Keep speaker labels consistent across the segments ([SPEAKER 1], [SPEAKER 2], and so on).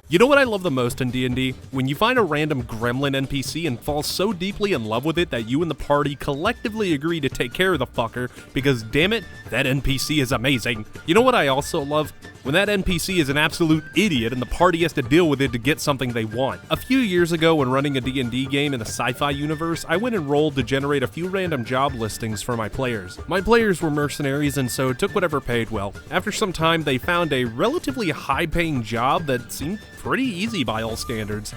[SPEAKER 1] You know what I love the most in D&D? When you find a random gremlin NPC and fall so deeply in love with it that you and the party collectively agree to take care of the fucker because, damn it, that NPC is amazing. You know what I also love? When that NPC is an absolute idiot and the party has to deal with it to get something they want. A few years ago when running a D&D game in the sci-fi universe, I went and rolled to generate a few random job listings for my players. My players were mercenaries and so took whatever paid well. After some time, they found a relatively high-paying job that seemed pretty easy by all standards.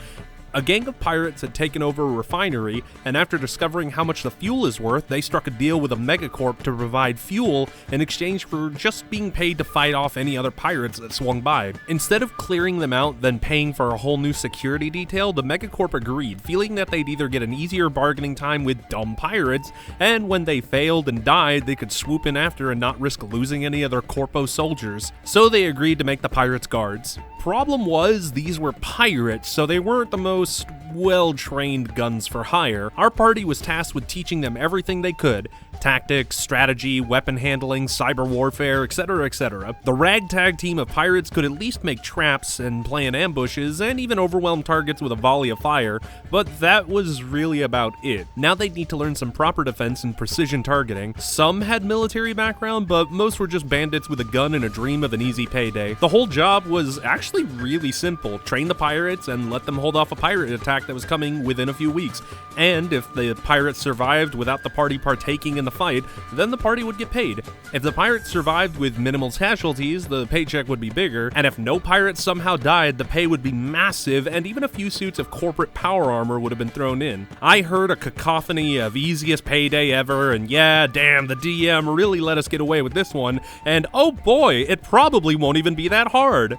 [SPEAKER 1] A gang of pirates had taken over a refinery, and after discovering how much the fuel is worth, they struck a deal with a megacorp to provide fuel in exchange for just being paid to fight off any other pirates that swung by. Instead of clearing them out, then paying for a whole new security detail, the megacorp agreed, feeling that they'd either get an easier bargaining time with dumb pirates, and when they failed and died, they could swoop in after and not risk losing any of their corpo soldiers. So they agreed to make the pirates guards. Problem was, these were pirates, so they weren't the most well-trained guns for hire. Our party was tasked with teaching them everything they could: tactics, strategy, weapon handling, cyber warfare, etc., etc. The ragtag team of pirates could at least make traps and plan ambushes and even overwhelm targets with a volley of fire, but that was really about it. Now they'd need to learn some proper defense and precision targeting. Some had military background, but most were just bandits with a gun and a dream of an easy payday. The whole job was actually really simple: train the pirates and let them hold off a pirate attack that was coming within a few weeks. And if the pirates survived without the party partaking in the fight, then the party would get paid. If the pirates survived with minimal casualties, the paycheck would be bigger, and if no pirates somehow died, the pay would be massive, and even a few suits of corporate power armor would have been thrown in. I heard a cacophony of easiest payday ever, and yeah, damn, the DM really let us get away with this one, and oh boy, it probably won't even be that hard.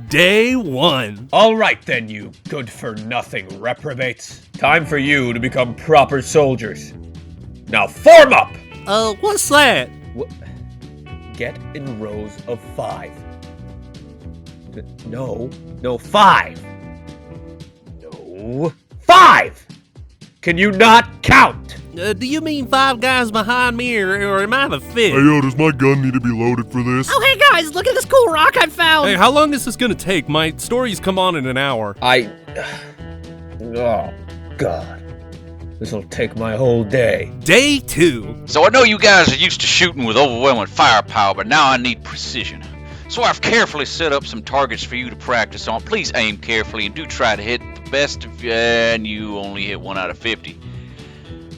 [SPEAKER 1] Day 1.
[SPEAKER 2] Alright then, you good-for-nothing reprobates. Time for you to become proper soldiers. Now form up!
[SPEAKER 1] What's that?
[SPEAKER 2] Get in rows of 5. No, 5! No, 5! Can you not count?
[SPEAKER 1] Do you mean 5 guys behind me, or am I the 5th?
[SPEAKER 3] Hey, yo, does my gun need to be loaded for this?
[SPEAKER 4] Oh, hey guys, look at this cool rock I found!
[SPEAKER 1] Hey, how long is this gonna take? My stories come on in an hour.
[SPEAKER 2] Oh, God. This'll take my whole day.
[SPEAKER 1] Day 2.
[SPEAKER 5] So I know you guys are used to shooting with overwhelming firepower, but now I need precision. So I've carefully set up some targets for you to practice on. Please aim carefully and do try to hit the best of you, and you only hit 1 out of 50.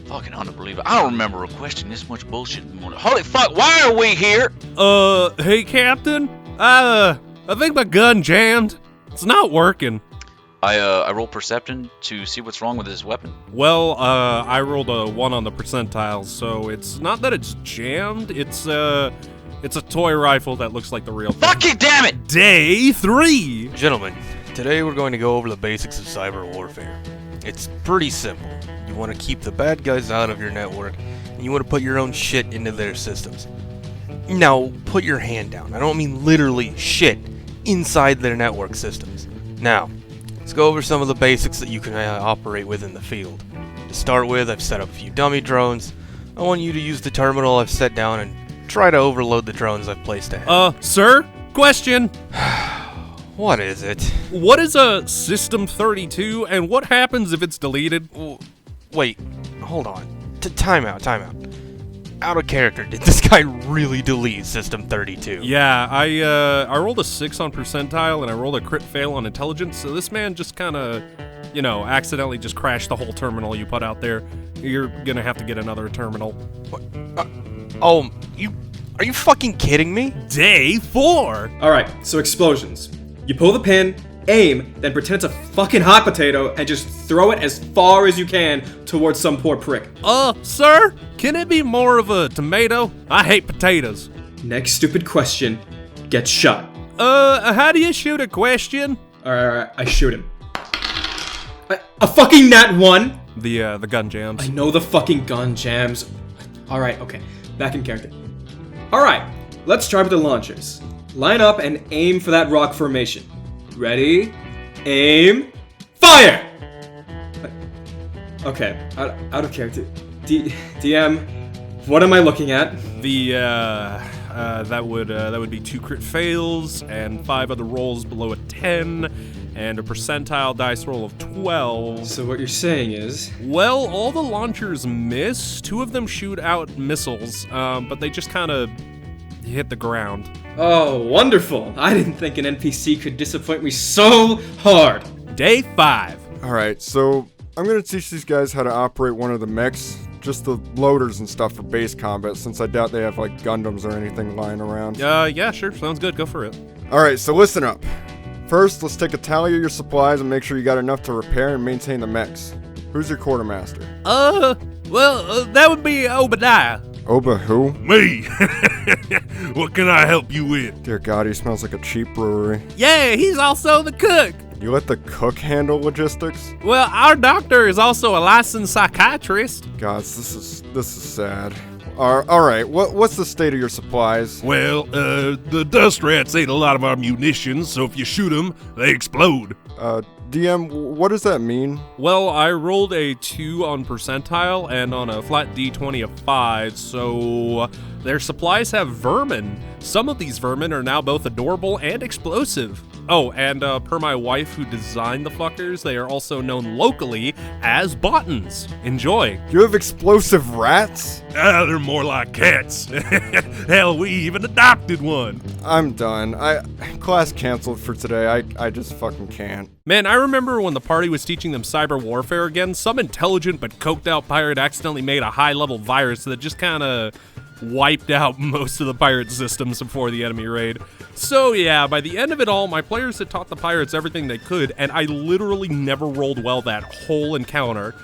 [SPEAKER 5] Fucking unbelievable. I don't remember requesting this much bullshit in the morning. Holy fuck, why are we here?
[SPEAKER 1] Hey, Captain? I think my gun jammed. It's not working.
[SPEAKER 5] I rolled Perception to see what's wrong with his weapon.
[SPEAKER 1] Well, I rolled a 1 on the percentiles, so it's not that it's jammed, it's a toy rifle that looks like the real thing.
[SPEAKER 5] Fuck you, damn it!
[SPEAKER 1] Day 3!
[SPEAKER 6] Gentlemen, today we're going to go over the basics of cyber warfare. It's pretty simple. You want to keep the bad guys out of your network, and you want to put your own shit into their systems. Now, put your hand down. I don't mean literally shit inside their network systems. Now, let's go over some of the basics that you can operate with in the field. To start with, I've set up a few dummy drones. I want you to use the terminal I've set down and try to overload the drones I've placed ahead.
[SPEAKER 1] Sir? Question?
[SPEAKER 6] What is it?
[SPEAKER 1] What is a System 32, and what happens if it's deleted?
[SPEAKER 6] Wait, hold on. Time out. Out of character, did this guy really delete System 32?
[SPEAKER 1] Yeah, I rolled a 6 on percentile, and I rolled a crit fail on intelligence, so this man just kinda, accidentally just crashed the whole terminal you put out there. You're gonna have to get another terminal.
[SPEAKER 6] What? Are you fucking kidding me?
[SPEAKER 1] Day 4!
[SPEAKER 7] Alright, so explosions. You pull the pin, aim, then pretend it's a fucking hot potato and just throw it as far as you can towards some poor prick.
[SPEAKER 1] Sir? Can it be more of a tomato? I hate potatoes.
[SPEAKER 7] Next stupid question, get shot.
[SPEAKER 1] How do you shoot a question?
[SPEAKER 7] Alright, I shoot him. A fucking nat 1?
[SPEAKER 1] The gun jams.
[SPEAKER 7] I know the fucking gun jams. Alright, okay, back in character. Alright, let's try with the launchers. Line up and aim for that rock formation. Ready? Aim. Fire! Okay, out of character. DM, what am I looking at?
[SPEAKER 1] The, That would be 2 crit fails and 5 other rolls below a 10, and a percentile dice roll of 12.
[SPEAKER 7] So what you're saying is...
[SPEAKER 1] Well, all the launchers miss. 2 of them shoot out missiles, but they just kind of hit the ground.
[SPEAKER 7] Oh, wonderful. I didn't think an NPC could disappoint me so hard.
[SPEAKER 1] Day 5.
[SPEAKER 3] Alright, so I'm gonna teach these guys how to operate one of the mechs. Just the loaders and stuff for base combat, since I doubt they have, like, Gundams or anything lying around.
[SPEAKER 1] Yeah, sure. Sounds good. Go for it.
[SPEAKER 3] Alright, so listen up. First, let's take a tally of your supplies and make sure you got enough to repair and maintain the mechs. Who's your quartermaster?
[SPEAKER 1] That would be Obadiah.
[SPEAKER 3] Oba who?
[SPEAKER 8] Me! What can I help you with?
[SPEAKER 3] Dear God, he smells like a cheap brewery.
[SPEAKER 1] Yeah, he's also the cook.
[SPEAKER 3] You let the cook handle logistics?
[SPEAKER 1] Well, our doctor is also a licensed psychiatrist.
[SPEAKER 3] Gods, this is sad. Alright, what's the state of your supplies?
[SPEAKER 8] Well, the dust rats ate a lot of our munitions, so if you shoot them, they explode.
[SPEAKER 3] DM, what does that mean?
[SPEAKER 1] Well, I rolled a 2 on percentile and on a flat d20 of 5, so their supplies have vermin. Some of these vermin are now both adorable and explosive. Oh, and per my wife who designed the fuckers, they are also known locally as bottons. Enjoy.
[SPEAKER 3] You have explosive rats?
[SPEAKER 8] They're more like cats. Hell, we even adopted one.
[SPEAKER 3] I'm done. Class canceled for today. I just fucking can't.
[SPEAKER 1] Man, I remember when the party was teaching them cyber warfare again, some intelligent but coked out pirate accidentally made a high-level virus that just kinda wiped out most of the pirate systems before the enemy raid. So yeah, by the end of it all, my players had taught the pirates everything they could, and I literally never rolled well that whole encounter.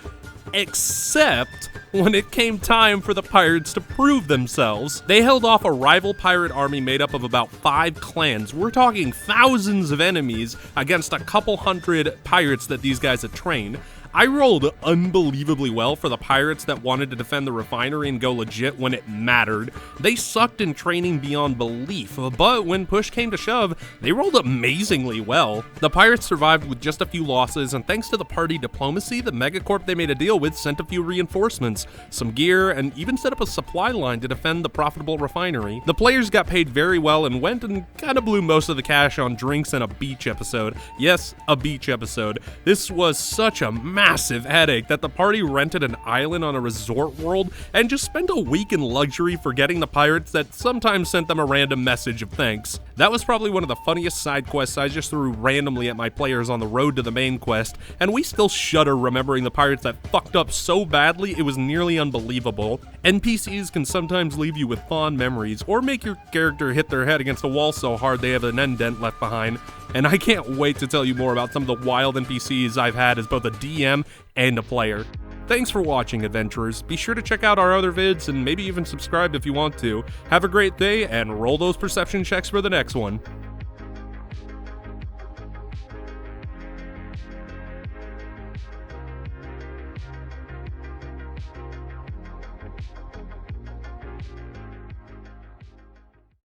[SPEAKER 1] Except when it came time for the pirates to prove themselves. They held off a rival pirate army made up of about 5 clans. We're talking thousands of enemies against a couple hundred pirates that these guys had trained. I rolled unbelievably well for the pirates that wanted to defend the refinery and go legit when it mattered. They sucked in training beyond belief, but when push came to shove, they rolled amazingly well. The pirates survived with just a few losses, and thanks to the party diplomacy, the megacorp they made a deal with sent a few reinforcements, some gear, and even set up a supply line to defend the profitable refinery. The players got paid very well and went and kinda blew most of the cash on drinks and a beach episode. Yes, a beach episode. This was such a massive headache that the party rented an island on a resort world and just spent a week in luxury forgetting the pirates that sometimes sent them a random message of thanks. That was probably one of the funniest side quests I just threw randomly at my players on the road to the main quest, and we still shudder remembering the pirates that fucked up so badly it was nearly unbelievable. NPCs can sometimes leave you with fond memories, or make your character hit their head against a wall so hard they have an indent left behind. And I can't wait to tell you more about some of the wild NPCs I've had as both a DM and a player. Thanks for watching, adventurers. Be sure to check out our other vids and maybe even subscribe if you want to. Have a great day and roll those perception checks for the next one.